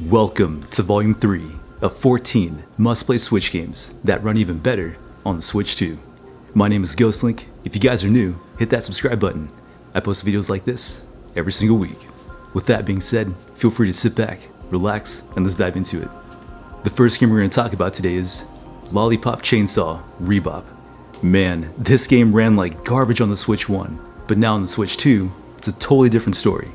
Welcome to Volume 3 of 14 must-play Switch games that run even better on the Switch 2. My name is Ghostlink. If you guys are new, hit that subscribe button. I post videos like this every single week. With that being said, feel free to sit back, relax, and let's dive into it. The first game we're going to talk about today is LOLLIPOP Chainsaw RePOP. Man, this game ran like garbage on the Switch 1, but now on the Switch 2, it's a totally different story.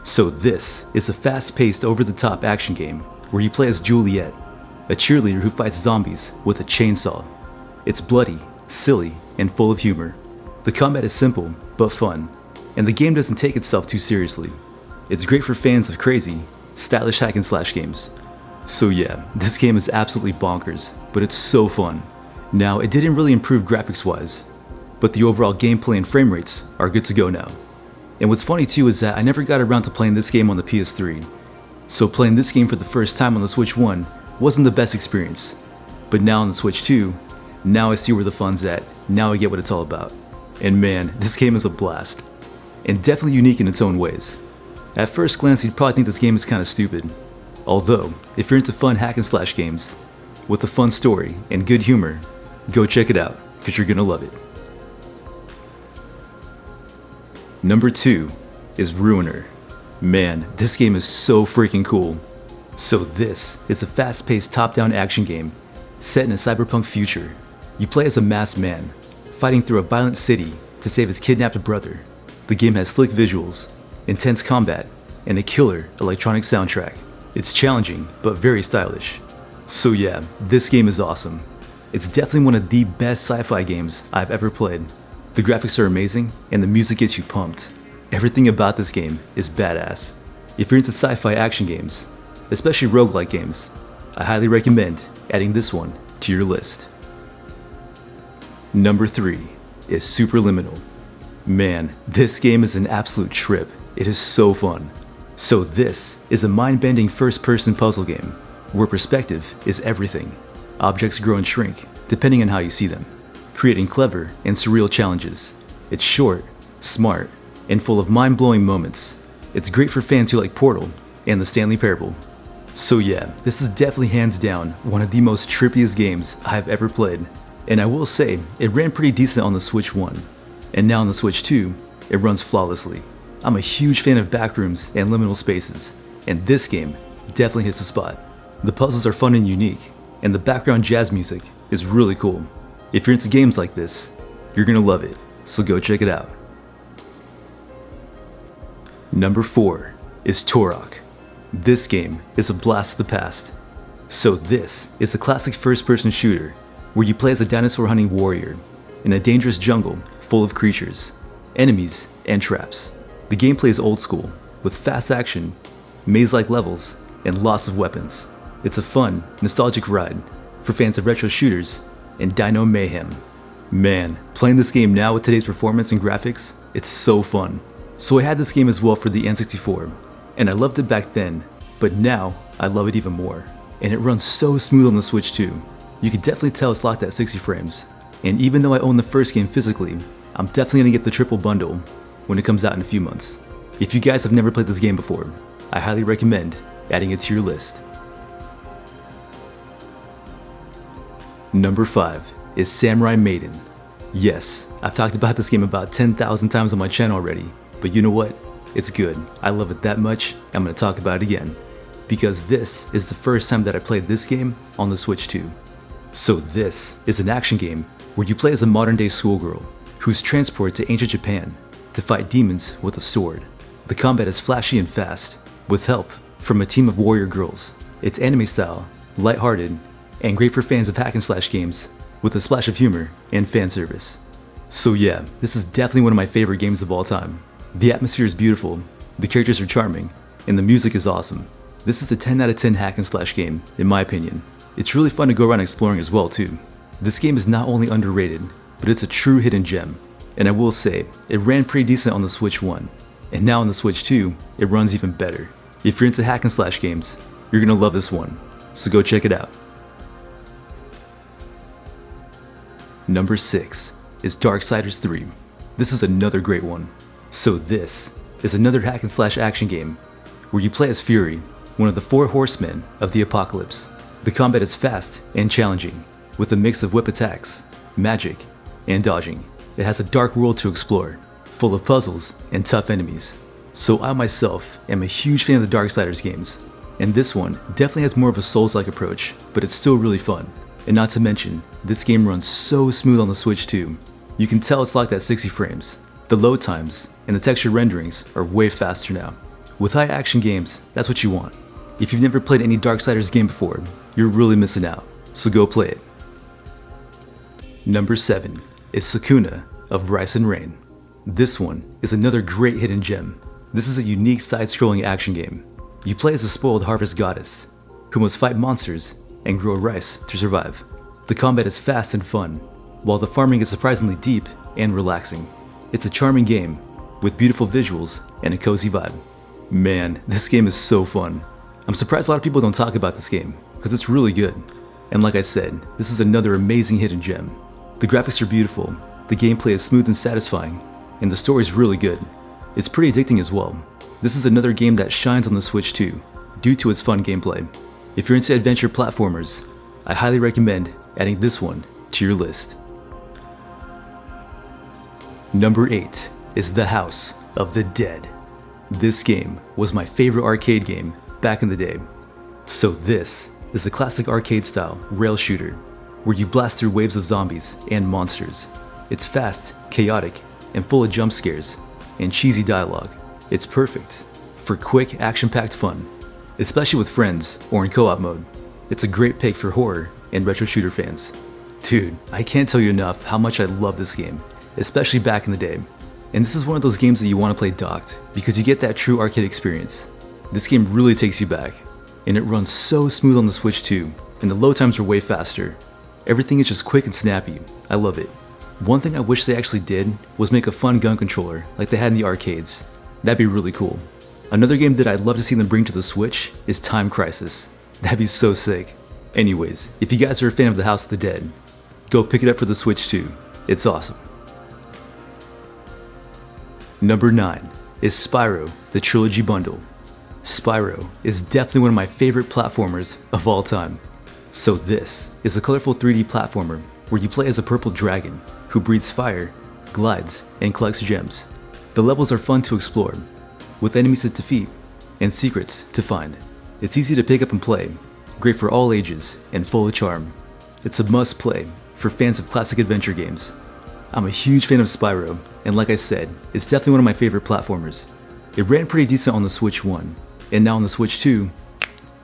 So this is a fast-paced, over-the-top action game where you play as Juliet, a cheerleader who fights zombies with a chainsaw. It's bloody, silly, and full of humor. The combat is simple, but fun, and the game doesn't take itself too seriously. It's great for fans of crazy, stylish hack-and-slash games. So yeah, this game is absolutely bonkers, but it's so fun. Now, it didn't really improve graphics-wise, but the overall gameplay and frame rates are good to go now. And what's funny too is that I never got around to playing this game on the PS3. So playing this game for the first time on the Switch 1 wasn't the best experience. But now on the Switch 2, now I see where the fun's at, now I get what it's all about. And man, this game is a blast. And definitely unique in its own ways. At first glance you'd probably think this game is kinda stupid. Although, if you're into fun hack and slash games, with a fun story and good humor, go check it out, cause you're gonna love it. Number 2 is Ruiner. Man, this game is so freaking cool. So this is a fast-paced top-down action game set in a cyberpunk future. You play as a masked man, fighting through a violent city to save his kidnapped brother. The game has slick visuals, intense combat, and a killer electronic soundtrack. It's challenging, but very stylish. So yeah, this game is awesome. It's definitely one of the best sci-fi games I've ever played. The graphics are amazing, and the music gets you pumped. Everything about this game is badass. If you're into sci-fi action games, especially roguelike games, I highly recommend adding this one to your list. Number 3 is Superliminal. Man, this game is an absolute trip. It is so fun. So this is a mind-bending first-person puzzle game, where perspective is everything. Objects grow and shrink, depending on how you see them, creating clever and surreal challenges. It's short, smart, and full of mind-blowing moments. It's great for fans who like Portal and the Stanley Parable. So yeah, this is definitely hands down one of the most trippiest games I've ever played. And I will say, it ran pretty decent on the Switch 1. And now on the Switch 2, it runs flawlessly. I'm a huge fan of backrooms and liminal spaces, and this game definitely hits the spot. The puzzles are fun and unique, and the background jazz music is really cool. If you're into games like this, you're gonna love it, so go check it out. Number 4 is Turok. This game is a blast of the past. So this is a classic first-person shooter where you play as a dinosaur hunting warrior in a dangerous jungle full of creatures, enemies, and traps. The gameplay is old school, with fast action, maze-like levels, and lots of weapons. It's a fun, nostalgic ride for fans of retro shooters and Dino Mayhem. Man, playing this game now with today's performance and graphics, it's so fun. So I had this game as well for the N64, and I loved it back then, but now I love it even more. And it runs so smooth on the Switch too. You can definitely tell it's locked at 60 frames. And even though I own the first game physically, I'm definitely gonna get the triple bundle when it comes out in a few months. If you guys have never played this game before, I highly recommend adding it to your list. Number 5 is Samurai Maiden. Yes, I've talked about this game about 10,000 times on my channel already, but you know what? It's good. I love it that much, I'm gonna talk about it again. Because this is the first time that I played this game on the Switch 2. So this is an action game where you play as a modern-day schoolgirl who's transported to ancient Japan to fight demons with a sword. The combat is flashy and fast, with help from a team of warrior girls. It's anime style, lighthearted, and great for fans of hack and slash games with a splash of humor and fan service. So yeah, this is definitely one of my favorite games of all time. The atmosphere is beautiful, the characters are charming, and the music is awesome. This is a 10 out of 10 hack and slash game, in my opinion. It's really fun to go around exploring as well too. This game is not only underrated, but it's a true hidden gem. And I will say, it ran pretty decent on the Switch 1, and now on the Switch 2, it runs even better. If you're into hack and slash games, you're gonna love this one, so go check it out. Number 6 is Darksiders 3. This is another great one. So this is another hack and slash action game where you play as Fury, one of the four horsemen of the apocalypse. The combat is fast and challenging, with a mix of whip attacks, magic, and dodging. It has a dark world to explore, full of puzzles and tough enemies. So I myself am a huge fan of the Darksiders games, and this one definitely has more of a Souls-like approach, but it's still really fun. And not to mention, this game runs so smooth on the Switch too. You can tell it's locked at 60 frames. The load times and the texture renderings are way faster now. With high action games, that's what you want. If you've never played any Darksiders game before, you're really missing out, so go play it. Number 7 is Sakuna of Rice and Rain. This one is another great hidden gem. This is a unique side-scrolling action game. You play as a spoiled harvest goddess, who must fight monsters and grow rice to survive. The combat is fast and fun, while the farming is surprisingly deep and relaxing. It's a charming game, with beautiful visuals and a cozy vibe. Man, this game is so fun. I'm surprised a lot of people don't talk about this game, because it's really good. And like I said, this is another amazing hidden gem. The graphics are beautiful, the gameplay is smooth and satisfying, and the story is really good. It's pretty addicting as well. This is another game that shines on the Switch too, due to its fun gameplay. If you're into adventure platformers, I highly recommend adding this one to your list. Number 8 is The House of the Dead. This game was my favorite arcade game back in the day. So this is the classic arcade style rail shooter, where you blast through waves of zombies and monsters. It's fast, chaotic, and full of jump scares and cheesy dialogue. It's perfect for quick, action-packed fun, especially with friends or in co-op mode. It's a great pick for horror and retro shooter fans. Dude, I can't tell you enough how much I love this game, especially back in the day. And this is one of those games that you want to play docked, because you get that true arcade experience. This game really takes you back, and it runs so smooth on the Switch too, and the load times are way faster. Everything is just quick and snappy. I love it. One thing I wish they actually did was make a fun gun controller like they had in the arcades. That'd be really cool. Another game that I'd love to see them bring to the Switch is Time Crisis. That'd be so sick. Anyways, if you guys are a fan of The House of the Dead, go pick it up for the Switch too. It's awesome. Number 9 is Spyro, the Trilogy Bundle. Spyro is definitely one of my favorite platformers of all time. So this is a colorful 3D platformer where you play as a purple dragon who breathes fire, glides, and collects gems. The levels are fun to explore, with enemies to defeat and secrets to find. It's easy to pick up and play, great for all ages, and full of charm. It's a must-play for fans of classic adventure games. I'm a huge fan of Spyro, and like I said, it's definitely one of my favorite platformers. It ran pretty decent on the Switch 1, and now on the Switch 2,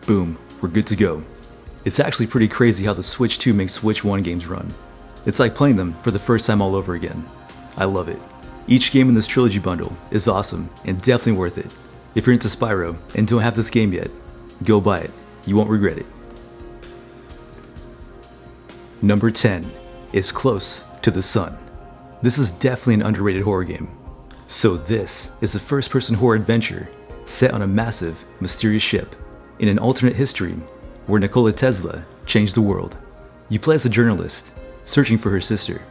boom, we're good to go. It's actually pretty crazy how the Switch 2 makes Switch 1 games run. It's like playing them for the first time all over again. I love it. Each game in this Trilogy bundle is awesome and definitely worth it. If you're into Spyro and don't have this game yet, go buy it. You won't regret it. Number 10 is Close to the Sun. This is definitely an underrated horror game. So this is a first-person horror adventure set on a massive, mysterious ship in an alternate history where Nikola Tesla changed the world. You play as a journalist, searching for her sister,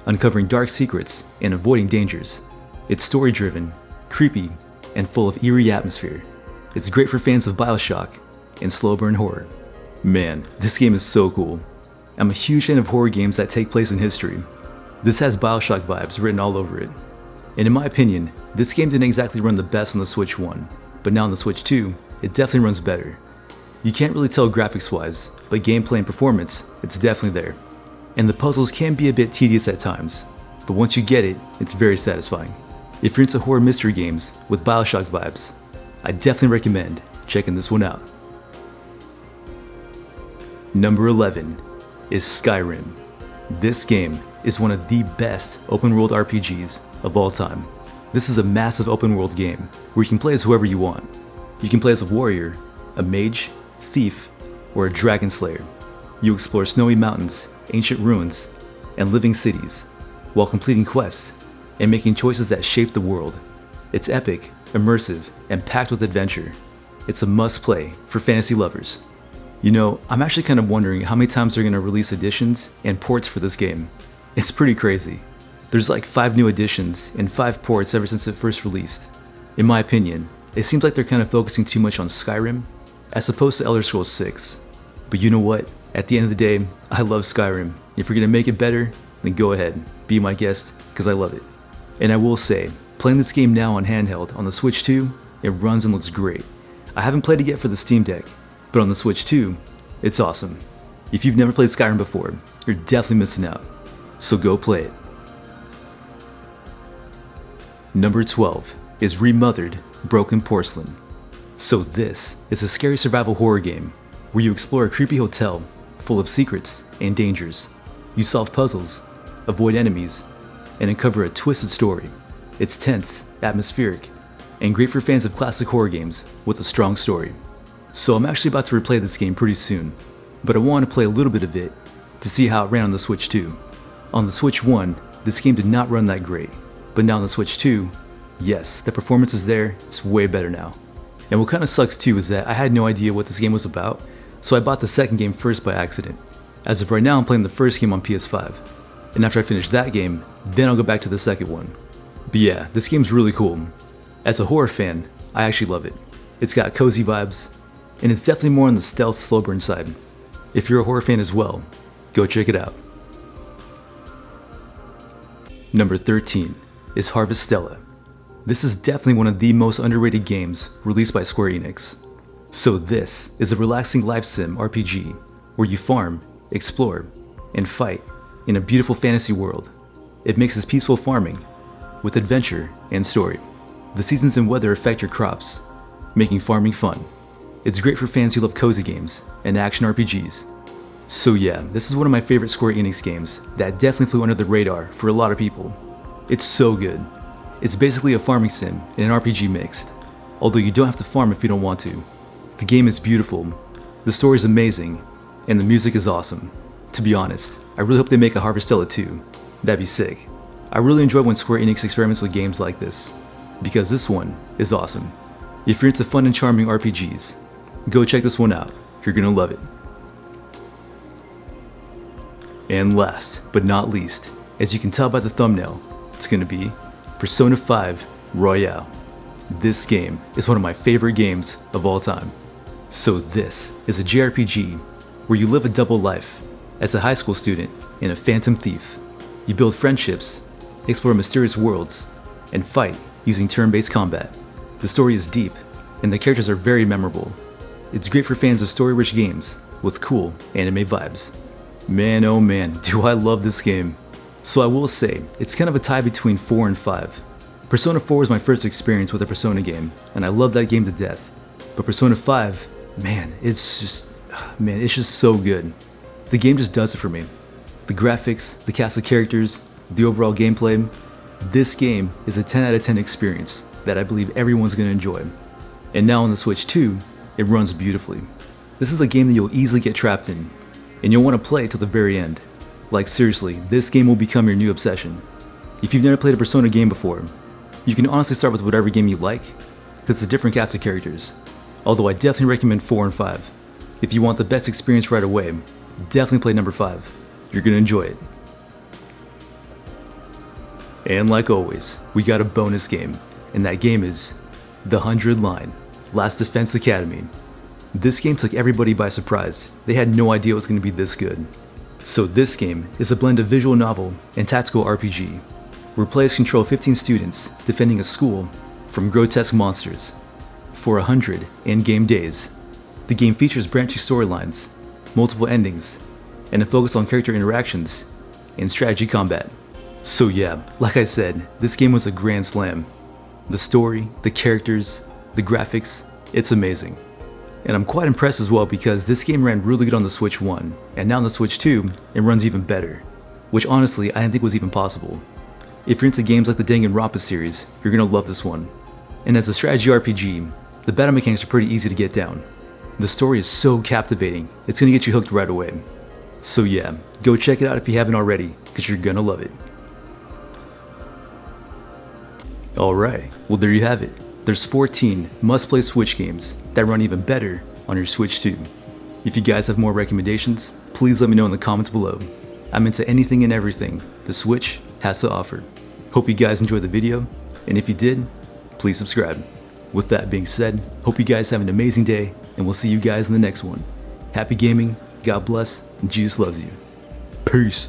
uncovering dark secrets and avoiding dangers. It's story-driven, creepy, and full of eerie atmosphere. It's great for fans of BioShock and slow burn horror. Man, this game is so cool. I'm a huge fan of horror games that take place in history. This has BioShock vibes written all over it. And in my opinion, this game didn't exactly run the best on the Switch 1, but now on the Switch 2, it definitely runs better. You can't really tell graphics wise, but gameplay and performance, it's definitely there. And the puzzles can be a bit tedious at times, but once you get it, it's very satisfying. If you're into horror mystery games with BioShock vibes, I definitely recommend checking this one out. Number 11 is Skyrim. This game is one of the best open world RPGs of all time. This is a massive open world game where you can play as whoever you want. You can play as a warrior, a mage, thief, or a dragon slayer. You explore snowy mountains, ancient ruins, and living cities while completing quests and making choices that shape the world. It's epic, immersive, and packed with adventure. It's a must-play for fantasy lovers. You know, I'm actually kind of wondering how many times they're going to release editions and ports for this game. It's pretty crazy. There's like 5 new editions and 5 ports ever since it first released. In my opinion, it seems like they're kind of focusing too much on Skyrim as opposed to Elder Scrolls 6. But you know what? At the end of the day, I love Skyrim. If you're gonna make it better, then go ahead, be my guest, because I love it. And I will say, playing this game now on handheld on the Switch 2, it runs and looks great. I haven't played it yet for the Steam Deck, but on the Switch 2, it's awesome. If you've never played Skyrim before, you're definitely missing out. So go play it. Number 12 is Remothered, Broken Porcelain. So this is a scary survival horror game where you explore a creepy hotel full of secrets and dangers. You solve puzzles, avoid enemies, and uncover a twisted story. It's tense, atmospheric, and great for fans of classic horror games with a strong story. So I'm actually about to replay this game pretty soon, but I want to play a little bit of it to see how it ran on the Switch 2. On the Switch 1, this game did not run that great, but now on the Switch 2, yes, the performance is there, it's way better now. And what kind of sucks too is that I had no idea what this game was about, so I bought the second game first by accident. As of right now, I'm playing the first game on PS5, and after I finish that game, then I'll go back to the second one. But yeah, this game's really cool. As a horror fan, I actually love it. It's got cozy vibes, and it's definitely more on the stealth, slow burn side. If you're a horror fan as well, go check it out. Number 13 is Harvestella. This is definitely one of the most underrated games released by Square Enix. So this is a relaxing life sim RPG where you farm, explore, and fight in a beautiful fantasy world. It mixes peaceful farming with adventure and story. The seasons and weather affect your crops, making farming fun. It's great for fans who love cozy games and action RPGs. So yeah, this is one of my favorite Square Enix games that definitely flew under the radar for a lot of people. It's so good. It's basically a farming sim and an RPG mixed, although you don't have to farm if you don't want to. The game is beautiful, the story is amazing, and the music is awesome. To be honest, I really hope they make a Harvestella 2. That'd be sick. I really enjoy when Square Enix experiments with games like this, because this one is awesome. If you're into fun and charming RPGs, go check this one out, you're gonna love it. And last but not least, as you can tell by the thumbnail, it's gonna be Persona 5 Royale. This game is one of my favorite games of all time. So this is a JRPG where you live a double life as a high school student and a phantom thief. You build friendships, explore mysterious worlds, and fight using turn-based combat. The story is deep, and the characters are very memorable. It's great for fans of story-rich games with cool anime vibes. Man, oh man, do I love this game. So I will say, it's kind of a tie between 4 and 5. Persona 4 was my first experience with a Persona game, and I love that game to death. But Persona 5, man, it's just so good. The game just does it for me. The graphics, the cast of characters, the overall gameplay. This game is a 10 out of 10 experience that I believe everyone's gonna enjoy. And now on the Switch 2, it runs beautifully. This is a game that you'll easily get trapped in, and you'll want to play till the very end. Like seriously, this game will become your new obsession. If you've never played a Persona game before, you can honestly start with whatever game you like, because it's a different cast of characters. Although I definitely recommend 4 and 5. If you want the best experience right away, definitely play number 5. You're gonna enjoy it. And like always, we got a bonus game, and that game is The 100 Line, Last Defense Academy. This game took everybody by surprise. They had no idea it was gonna be this good. So this game is a blend of visual novel and tactical RPG, where players control 15 students defending a school from grotesque monsters. For 100 in-game days, the game features branching storylines, multiple endings, and a focus on character interactions and strategy combat. So yeah, like I said, this game was a grand slam. The story, the characters, the graphics, it's amazing. And I'm quite impressed as well because this game ran really good on the Switch 1, and now on the Switch 2, it runs even better, which honestly I didn't think was even possible. If you're into games like the Danganronpa series, you're gonna love this one. And as a strategy RPG, the battle mechanics are pretty easy to get down. The story is so captivating, it's gonna get you hooked right away. So yeah, go check it out if you haven't already, because you're gonna love it. Alright, well there you have it. There's 14 must-play Switch games that run even better on your Switch 2. If you guys have more recommendations, please let me know in the comments below. I'm into anything and everything the Switch has to offer. Hope you guys enjoyed the video, and if you did, please subscribe. With that being said, hope you guys have an amazing day, and we'll see you guys in the next one. Happy gaming, God bless, and Jesus loves you. Peace.